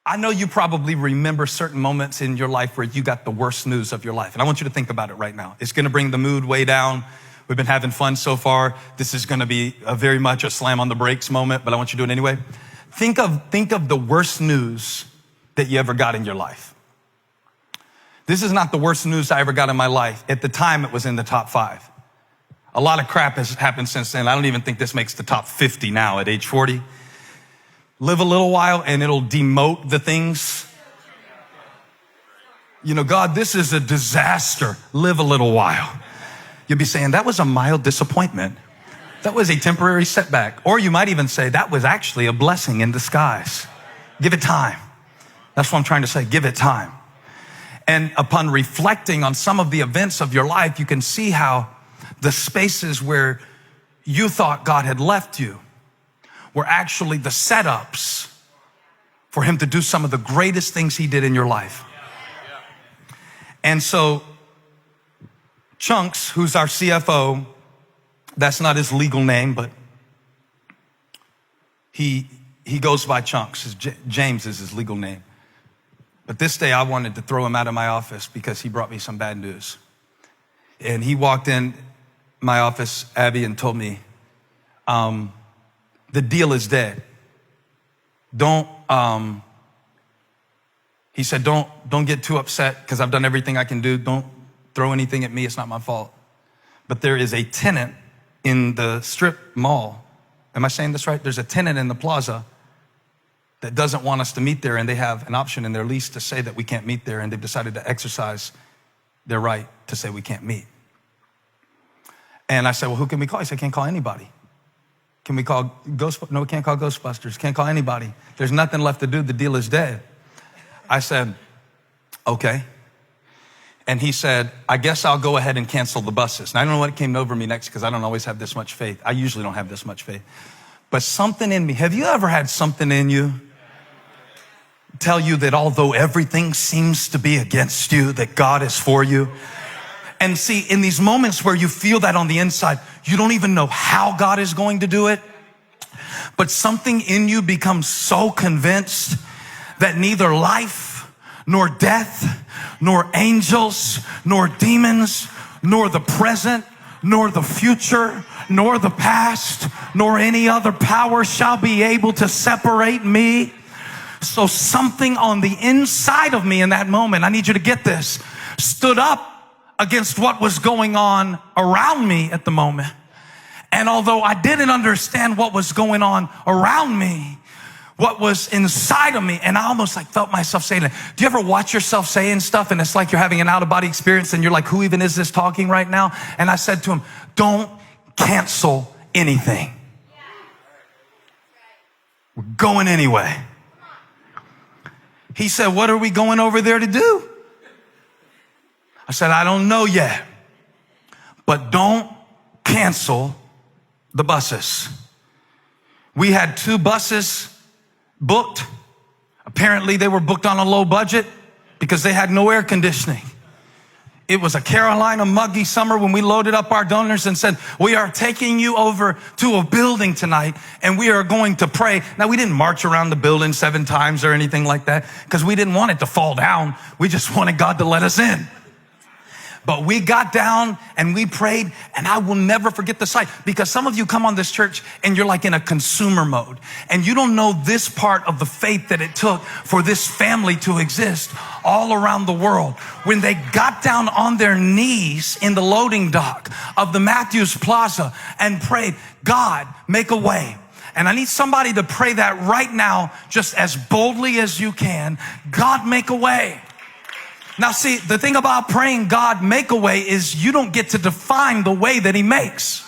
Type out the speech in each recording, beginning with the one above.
I know you probably remember certain moments in your life where you got the worst news of your life. And I want you to think about it right now. It's going to bring the mood way down. We've been having fun so far. This is going to be very much a slam on the brakes moment, but I want you to do it anyway. Think of the worst news that you ever got in your life. This is not the worst news I ever got in my life. At the time, it was in the top 5. A lot of crap has happened since then. I don't even think this makes the top 50 now at age 40. Live a little while and it'll demote the things. You know, God, this is a disaster. Live a little while. You'll be saying, that was a mild disappointment. That was a temporary setback. Or you might even say, that was actually a blessing in disguise. Give it time. That's what I'm trying to say. Give it time. And upon reflecting on some of the events of your life, you can see how the spaces where you thought God had left you were actually the setups for him to do some of the greatest things he did in your life. And so Chunks, who's our CFO, that's not his legal name, but he goes by Chunks. James is his legal name. But this day I wanted to throw him out of my office because he brought me some bad news. And he walked in my office, Abby, and told me, the deal is dead. He said, don't get too upset because I've done everything I can do. Don't throw anything at me. It's not my fault. But there is a tenant in the strip mall. Am I saying this right? There's a tenant in the plaza that doesn't want us to meet there, and they have an option in their lease to say that we can't meet there, and they've decided to exercise their right to say we can't meet. And I said, well, who can we call? He said, can't call anybody. Can we call Ghostbusters? No, we can't call Ghostbusters. Can't call anybody. There's nothing left to do. The deal is dead. I said, okay. And he said, I guess I'll go ahead and cancel the buses. Now, I don't know what came over me next because I don't always have this much faith. I usually don't have this much faith. But something in me, have you ever had something in you tell you that although everything seems to be against you, that God is for you? And see, in these moments where you feel that on the inside, you don't even know how God is going to do it, but something in you becomes so convinced that neither life, nor death, nor angels, nor demons, nor the present, nor the future, nor the past, nor any other power shall be able to separate me. So something on the inside of me in that moment, I need you to get this, stood up against what was going on around me at the moment. And although I didn't understand what was going on around me, what was inside of me, and I almost like felt myself saying it. Do you ever watch yourself saying stuff and it's like you're having an out-of-body experience and you're like, who even is this talking right now? And I said to him, don't cancel anything. We're going anyway. He said, what are we going over there to do? I said, I don't know yet, but don't cancel the buses. We had 2 buses booked. Apparently they were booked on a low budget because they had no air conditioning. It was a Carolina muggy summer when we loaded up our donors and said, we are taking you over to a building tonight and we are going to pray. Now, we didn't march around the building 7 times or anything like that because we didn't want it to fall down. We just wanted God to let us in. But we got down and we prayed, and I will never forget the sight, because some of you come on this church and you're like in a consumer mode and you don't know this part of the faith that it took for this family to exist all around the world. When they got down on their knees in the loading dock of the Matthews Plaza and prayed, God, make a way. And I need somebody to pray that right now, just as boldly as you can. God, make a way. Now, see, the thing about praying God make a way is you don't get to define the way that he makes.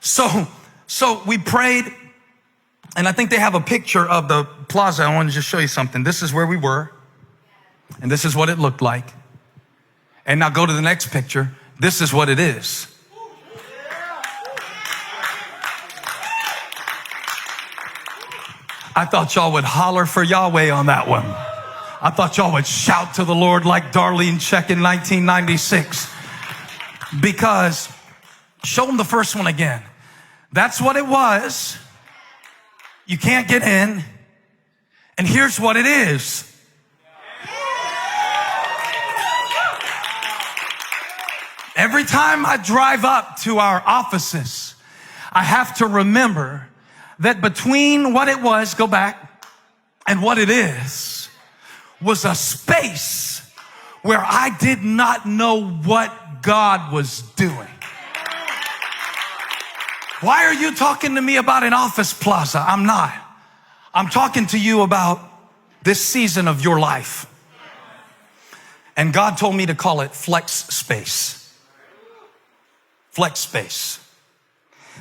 So we prayed, and I think they have a picture of the plaza. I want to just show you something. This is where we were, and this is what it looked like. And now go to the next picture. This is what it is. I thought y'all would holler for Yahweh on that one. I thought y'all would shout to the Lord like Darlene Check in 1996. Because, show them the first one again. That's what it was. You can't get in. And here's what it is. Every time I drive up to our offices, I have to remember that between what it was, go back, and what it is, was a space where I did not know what God was doing. Why are you talking to me about an office plaza? I'm not. I'm talking to you about this season of your life. And God told me to call it flex space. Flex space.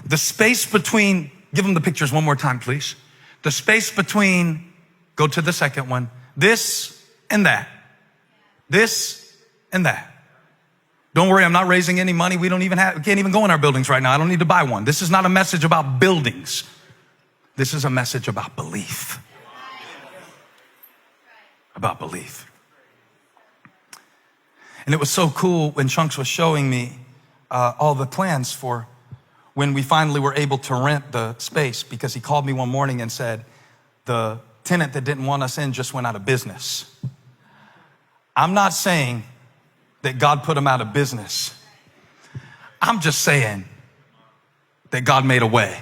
The space between, give them the pictures one more time, please. The space between, go to the second one, this and that. This and that. Don't worry, I'm not raising any money. We can't even go in our buildings right now. I don't need to buy one. This is not a message about buildings. This is a message about belief. About belief. And it was so cool when Chunks was showing me all the plans for when we finally were able to rent the space, because he called me one morning and said, the tenant that didn't want us in just went out of business. I'm not saying that God put him out of business. I'm just saying that God made a way.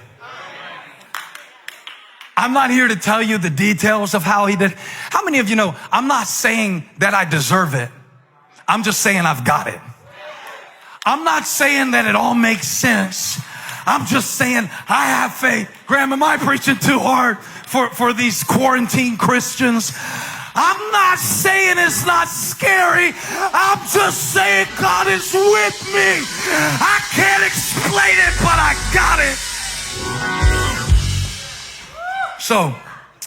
I'm not here to tell you the details of how he did. How many of you know, I'm not saying that I deserve it. I'm just saying I've got it. I'm not saying that it all makes sense. I'm just saying I have faith. Graham, am I preaching too hard for these quarantine Christians? I'm not saying it's not scary. I'm just saying God is with me. I can't explain it, but I got it. So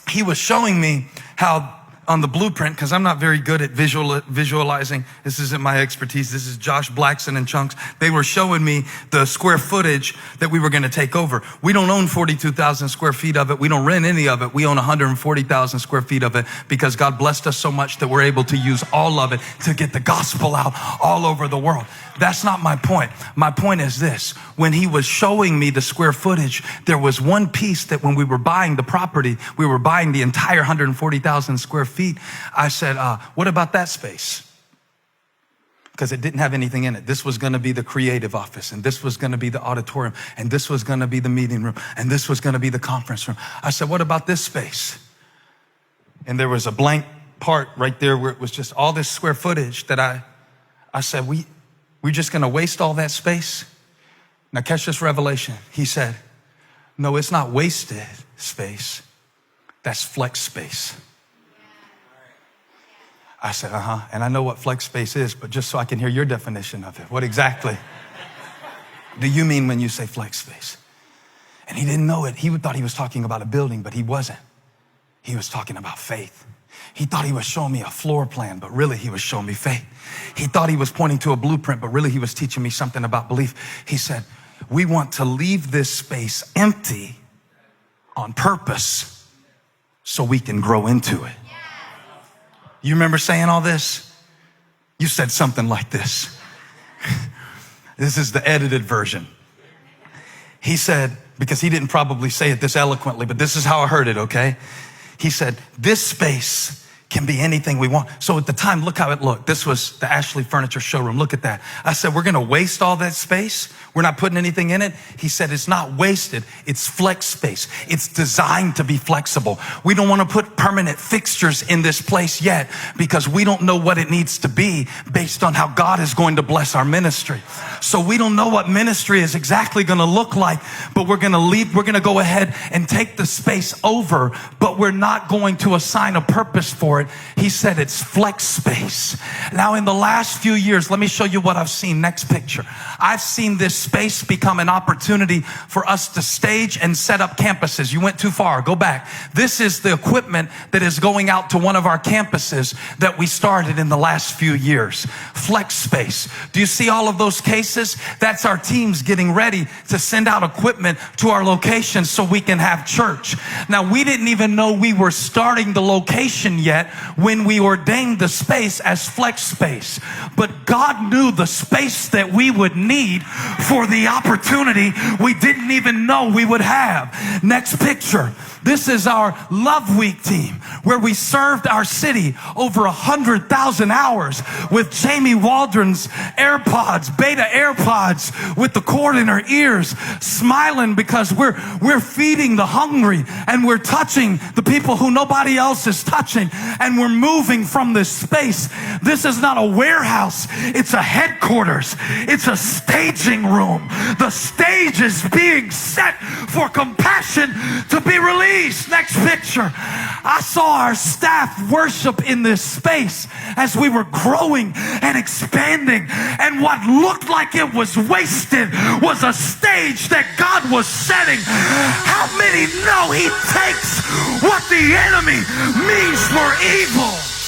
he was showing me how on the blueprint, because I'm not very good at visualizing. This isn't my expertise. This is Josh Blackson and Chunks. They were showing me the square footage that we were going to take over. We don't own 42,000 square feet of it. We don't rent any of it. We own 140,000 square feet of it because God blessed us so much that we're able to use all of it to get the gospel out all over the world. That's not my point. My point is this. When he was showing me the square footage, there was one piece that when we were buying the property, we were buying the entire 140,000 square feet. I said, what about that space? Because it didn't have anything in it. This was going to be the creative office, and this was going to be the auditorium, and this was going to be the meeting room, and this was going to be the conference room. I said, what about this space? And there was a blank part right there where it was just all this square footage that I said, we're just going to waste all that space? Now catch this revelation. He said, no, it's not wasted space. That's flex space. I said, and I know what flex space is, but just so I can hear your definition of it, what exactly do you mean when you say flex space? And he didn't know it. He thought he was talking about a building, but he wasn't. He was talking about faith. He thought he was showing me a floor plan, but really he was showing me faith. He thought he was pointing to a blueprint, but really he was teaching me something about belief. He said, we want to leave this space empty on purpose so we can grow into it. You remember saying all this? You said something like this. This is the edited version. He said, because he didn't probably say it this eloquently, but this is how I heard it, okay? He said, this space can be anything we want. So at the time, look how it looked. This was the Ashley Furniture Showroom. Look at that. I said, we're going to waste all that space. We're not putting anything in it. He said, it's not wasted. It's flex space. It's designed to be flexible. We don't want to put permanent fixtures in this place yet because we don't know what it needs to be based on how God is going to bless our ministry. So we don't know what ministry is exactly going to look like, but we're going to go ahead and take the space over, but we're not going to assign a purpose for it. He said it's flex space. Now in the last few years, let me show you what I've seen. Next picture. I've seen this space become an opportunity for us to stage and set up campuses. You went too far. Go back. This is the equipment that is going out to one of our campuses that we started in the last few years. Flex space. Do you see all of those cases? That's our teams getting ready to send out equipment to our location so we can have church. Now we didn't even know we were starting the location yet when we ordained the space as flex space. But God knew the space that we would need for the opportunity we didn't even know we would have. Next picture. This is our Love Week team, where we served our city over 100,000 hours with Jamie Waldron's AirPods, Beta AirPods, with the cord in her ears, smiling because we're feeding the hungry, and we're touching the people who nobody else is touching, and we're moving from this space. This is not a warehouse. It's a headquarters. It's a staging room. The stage is being set for compassion to be released. Next picture. I saw our staff worship in this space as we were growing and expanding, and what looked like it was wasted was a stage that God was setting. How many know He takes what the enemy means for evil